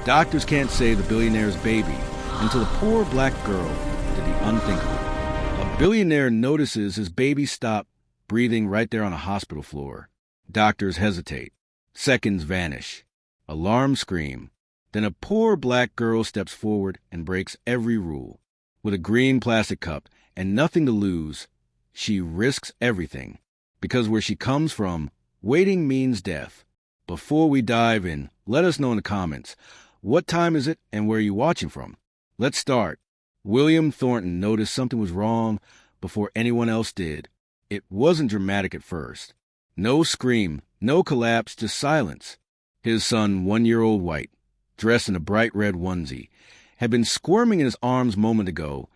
Doctors can't save the billionaire's baby until the poor black girl did the unthinkable. A billionaire notices his baby stop breathing right there on a hospital floor. Doctors hesitate. Seconds vanish. Alarm scream. Then a poor black girl steps forward and breaks every rule. With a green plastic cup and nothing to lose, she risks everything. Because where she comes from, waiting means death. Before we dive in, let us know in the comments, what time is it and where are you watching from? Let's start. William Thornton noticed something was wrong before anyone else did. It wasn't dramatic at first. No scream, no collapse, just silence. His son, 1-year-old White, dressed in a bright red onesie, had been squirming in his arms moment ago,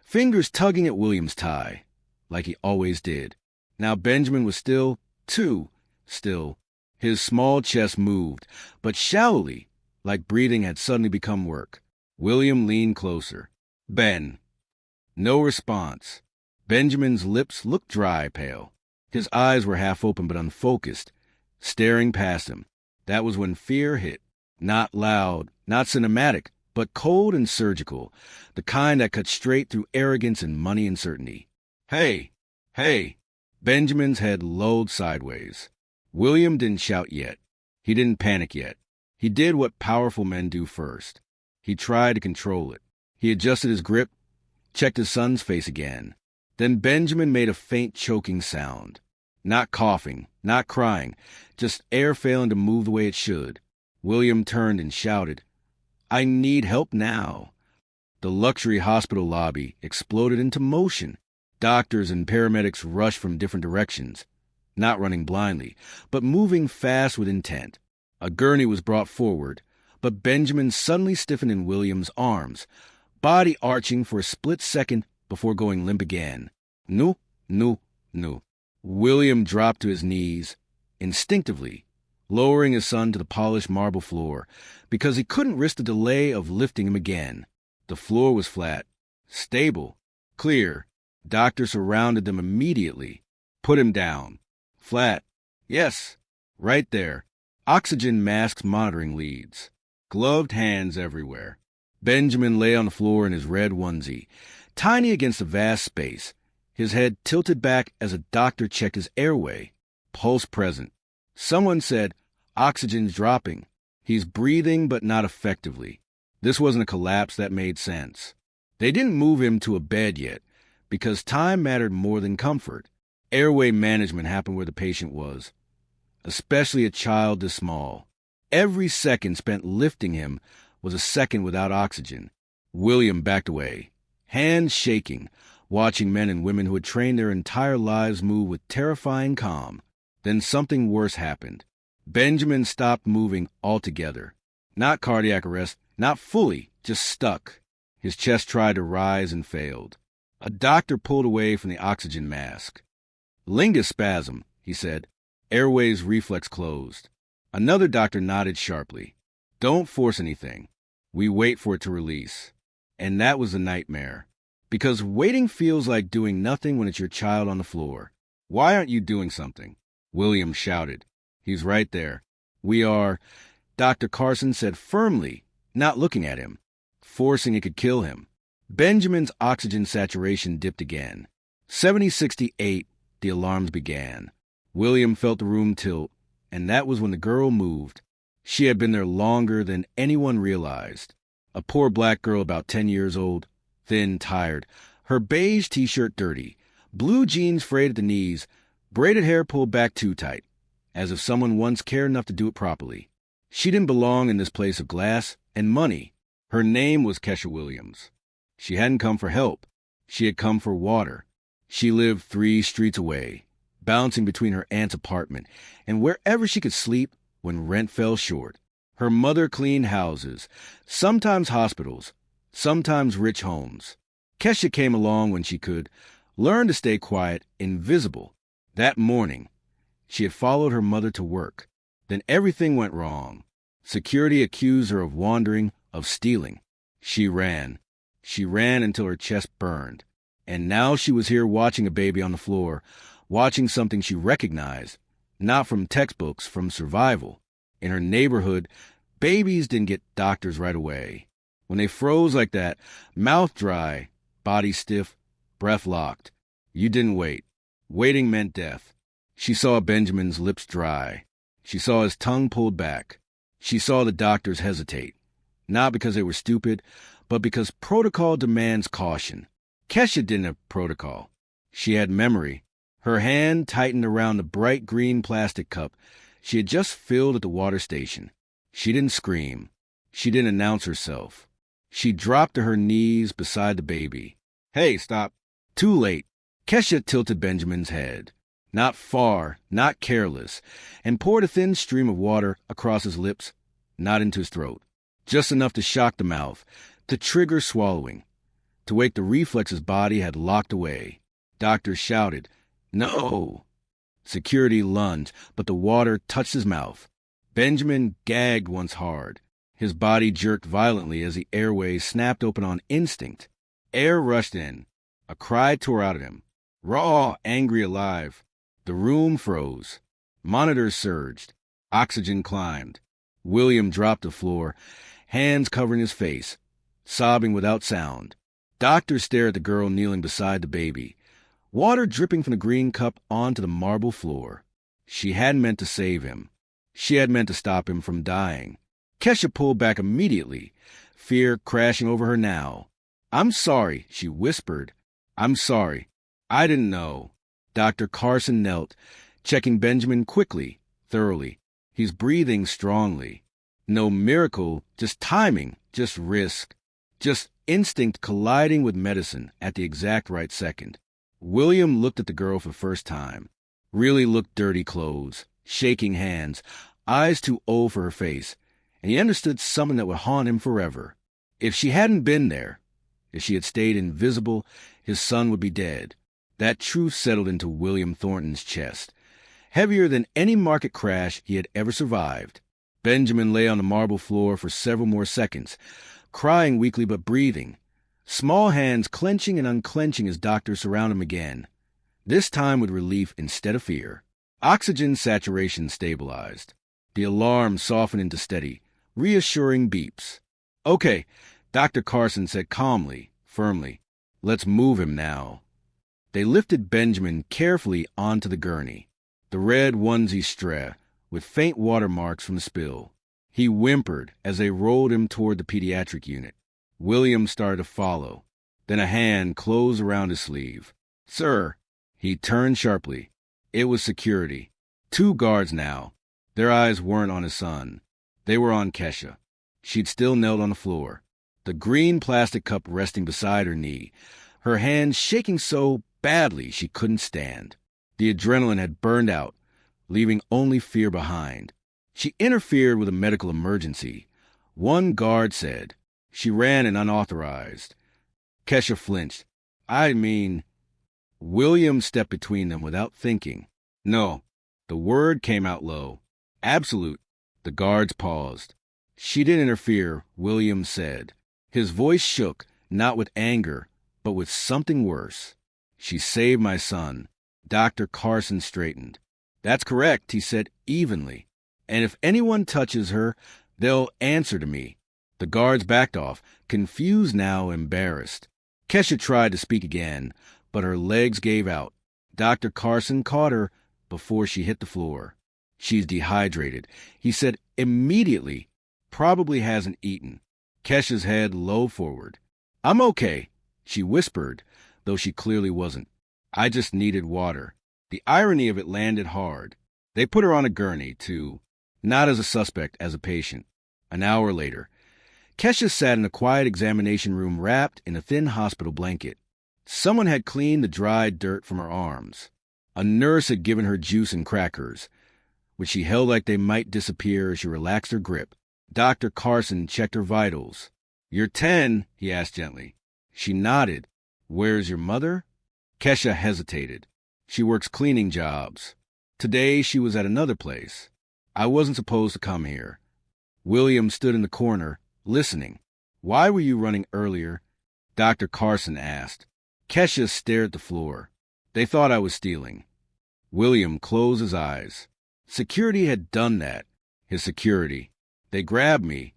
fingers tugging at William's tie, like he always did. Now Benjamin was still, too still. His small chest moved, but shallowly, like breathing had suddenly become work. William leaned closer. Ben. No response. Benjamin's lips looked dry, pale. His eyes were half open but unfocused, staring past him. That was when fear hit. Not loud, not cinematic, but cold and surgical, the kind that cut straight through arrogance and money uncertainty. Hey! Hey! Benjamin's head lolled sideways. William didn't shout yet. He didn't panic yet. He did what powerful men do first. He tried to control it. He adjusted his grip, checked his son's face again. Then Benjamin made a faint choking sound. Not coughing, not crying, just air failing to move the way it should. William turned and shouted, "I need help now." The luxury hospital lobby exploded into motion. Doctors and paramedics rushed from different directions, not running blindly, but moving fast with intent. A gurney was brought forward, but Benjamin suddenly stiffened in William's arms, body arching for a split second before going limp again. No, no, no. William dropped to his knees, instinctively, lowering his son to the polished marble floor, because he couldn't risk the delay of lifting him again. The floor was flat, stable, clear. Doctors surrounded them immediately. Put him down. Flat. Yes, right there. Oxygen masks monitoring leads. Gloved hands everywhere. Benjamin lay on the floor in his red onesie, tiny against a vast space, his head tilted back as a doctor checked his airway. Pulse present. Someone said, "Oxygen's dropping. He's breathing, but not effectively." This wasn't a collapse that made sense. They didn't move him to a bed yet, because time mattered more than comfort. Airway management happened where the patient was, especially a child this small. Every second spent lifting him was a second without oxygen. William backed away, hands shaking, watching men and women who had trained their entire lives move with terrifying calm. Then something worse happened. Benjamin stopped moving altogether. Not cardiac arrest, not fully, just stuck. His chest tried to rise and failed. A doctor pulled away from the oxygen mask. "Lingus spasm," he said. Airways reflex closed. Another doctor nodded sharply. "Don't force anything. We wait for it to release." And that was a nightmare. Because waiting feels like doing nothing when it's your child on the floor. "Why aren't you doing something?" William shouted. "He's right there." "We are," Dr. Carson said firmly, not looking at him. Forcing it could kill him. Benjamin's oxygen saturation dipped again. 70-68, the alarms began. William felt the room tilt, and that was when the girl moved. She had been there longer than anyone realized. A poor black girl about 10 years old, thin, tired, her beige t-shirt dirty, blue jeans frayed at the knees, braided hair pulled back too tight, as if someone once cared enough to do it properly. She didn't belong in this place of glass and money. Her name was Kesha Williams. She hadn't come for help. She had come for water. She lived 3 streets away, bouncing between her aunt's apartment and wherever she could sleep when rent fell short. Her mother cleaned houses, sometimes hospitals, sometimes rich homes. Kesha came along when she could, learned to stay quiet, invisible. That morning, she had followed her mother to work. Then everything went wrong. Security accused her of wandering, of stealing. She ran. She ran until her chest burned. And now she was here watching a baby on the floor, watching something she recognized, not from textbooks, from survival. In her neighborhood, Babies didn't get doctors right away. When they froze like that, mouth dry, body stiff, breath locked, you didn't wait. Waiting meant death. She saw Benjamin's lips dry. She saw his tongue pulled back. She saw the doctors hesitate. Not because they were stupid, but because protocol demands caution. Kesha didn't have protocol. She had memory. Her hand tightened around the bright green plastic cup she had just filled at the water station. She didn't scream. She didn't announce herself. She dropped to her knees beside the baby. Hey, stop. Too late. Kesha tilted Benjamin's head. Not far, not careless, and poured a thin stream of water across his lips, not into his throat. Just enough to shock the mouth, to trigger swallowing, to wake the reflex his body had locked away. Doctors shouted, "No!" Security lunged, but the water touched his mouth. Benjamin gagged once hard. His body jerked violently as the airways snapped open on instinct. Air rushed in. A cry tore out of him. Raw, angry, alive. The room froze. Monitors surged. Oxygen climbed. William dropped to the floor, hands covering his face, sobbing without sound. Doctors stared at the girl kneeling beside the baby, water dripping from the green cup onto the marble floor. She hadn't meant to save him. She had meant to stop him from dying. Kesha pulled back immediately, fear crashing over her now. "I'm sorry," she whispered. "I'm sorry. I didn't know." Dr. Carson knelt, checking Benjamin quickly, thoroughly. He's breathing strongly. No miracle, just timing, just risk, just instinct colliding with medicine at the exact right second. William looked at the girl for the first time. Really looked dirty clothes, shaking hands, eyes too old for her face, and he understood something that would haunt him forever. If she hadn't been there, if she had stayed invisible, his son would be dead. That truth settled into William Thornton's chest, heavier than any market crash he had ever survived. Benjamin lay on the marble floor for several more seconds, crying weakly but breathing, small hands clenching and unclenching as doctors surround him again, this time with relief instead of fear. Oxygen saturation stabilized. The alarm softened into steady, reassuring beeps. "Okay," Dr. Carson said calmly, firmly. "Let's move him now." They lifted Benjamin carefully onto the gurney, the red onesie strap, with faint watermarks from the spill. He whimpered as they rolled him toward the pediatric unit. William started to follow. Then a hand closed around his sleeve. "Sir." He turned sharply. It was security. 2 guards now. Their eyes weren't on his son. They were on Kesha. She'd still knelt on the floor, the green plastic cup resting beside her knee, her hands shaking so badly she couldn't stand. The adrenaline had burned out, leaving only fear behind. She interfered with a medical emergency. One guard said. She ran in unauthorized. Kesha flinched. William stepped between them without thinking. "No." The word came out low. "Absolute." The guards paused. "She didn't interfere," William said. His voice shook, not with anger, but with something worse. "She saved my son." Dr. Carson straightened. "That's correct," he said evenly. "And if anyone touches her, they'll answer to me." The guards backed off, confused now, embarrassed. Kesha tried to speak again, but her legs gave out. Dr. Carson caught her before she hit the floor. "She's dehydrated," he said immediately. "Probably hasn't eaten." Kesha's head low forward. "I'm okay," she whispered, though she clearly wasn't. "I just needed water." The irony of it landed hard. They put her on a gurney, too. Not as a suspect, as a patient. An hour later, Kesha sat in a quiet examination room wrapped in a thin hospital blanket. Someone had cleaned the dried dirt from her arms. A nurse had given her juice and crackers, which she held like they might disappear as she relaxed her grip. Dr. Carson checked her vitals. "You're 10, he asked gently. She nodded. "Where's your mother?" Kesha hesitated. "She works cleaning jobs. Today she was at another place. I wasn't supposed to come here." William stood in the corner, listening. "Why were you running earlier?" Dr. Carson asked. Kesha stared at the floor. "They thought I was stealing." William closed his eyes. Security had done that. His security. They grabbed me,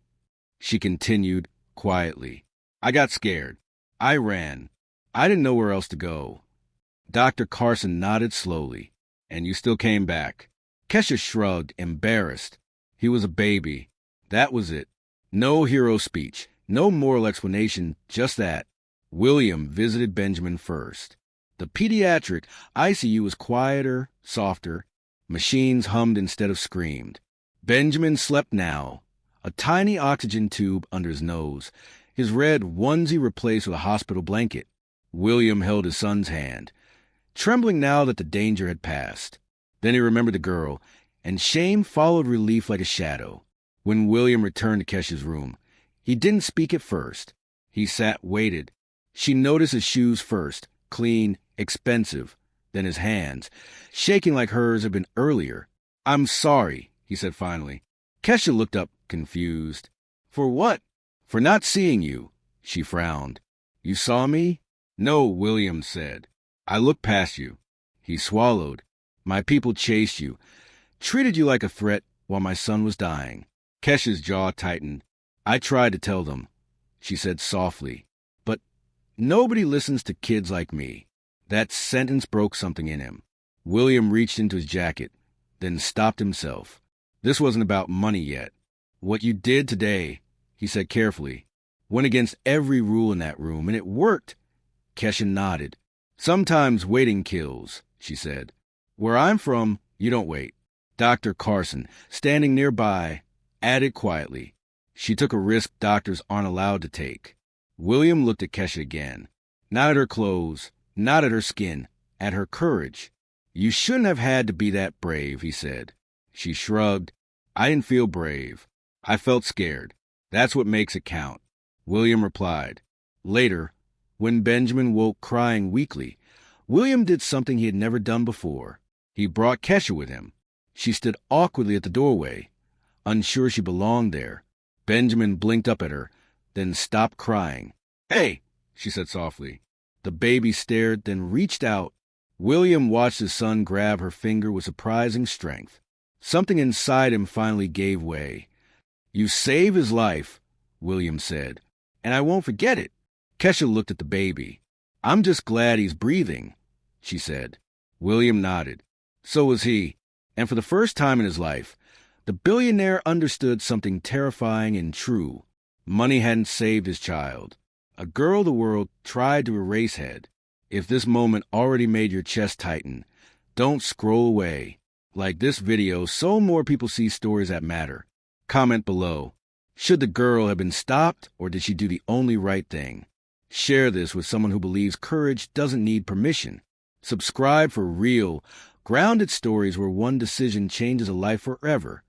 she continued quietly. I got scared. I ran. I didn't know where else to go. Dr. Carson nodded slowly. And you still came back. Kesha shrugged, embarrassed. He was a baby. That was it. No hero speech, no moral explanation, just that. William visited Benjamin first. The pediatric ICU was quieter, softer. Machines hummed instead of screamed. Benjamin slept now, a tiny oxygen tube under his nose, his red onesie replaced with a hospital blanket. William held his son's hand, trembling now that the danger had passed. Then he remembered the girl, and shame followed relief like a shadow. When William returned to Kesha's room, he didn't speak at first. He sat, waited. She noticed his shoes first, clean, expensive, then his hands, shaking like hers had been earlier. I'm sorry, he said finally. Kesha looked up, confused. For what? For not seeing you, she frowned. You saw me? No, William said. I looked past you. He swallowed. My people chased you, treated you like a threat while my son was dying. Kesha's jaw tightened. I tried to tell them, she said softly. But nobody listens to kids like me. That sentence broke something in him. William reached into his jacket, then stopped himself. This wasn't about money yet. What you did today, he said carefully, went against every rule in that room, and it worked. Kesha nodded. Sometimes waiting kills, she said. Where I'm from, you don't wait. Dr. Carson, standing nearby, added quietly. She took a risk doctors aren't allowed to take. William looked at Kesha again. Not at her clothes, not at her skin, at her courage. You shouldn't have had to be that brave, he said. She shrugged. I didn't feel brave. I felt scared. That's what makes it count. William replied. Later, when Benjamin woke crying weakly, William did something he had never done before. He brought Kesha with him. She stood awkwardly at the doorway, unsure she belonged there. Benjamin blinked up at her, then stopped crying. Hey, she said softly. The baby stared, then reached out. William watched his son grab her finger with surprising strength. Something inside him finally gave way. You saved his life, William said, and I won't forget it. Kesha looked at the baby. I'm just glad he's breathing, she said. William nodded. So was he. And for the first time in his life, the billionaire understood something terrifying and true. Money hadn't saved his child. A girl the world tried to erase had. If this moment already made your chest tighten, don't scroll away. Like this video so more people see stories that matter. Comment below. Should the girl have been stopped, or did she do the only right thing? Share this with someone who believes courage doesn't need permission. Subscribe for real, grounded stories where one decision changes a life forever.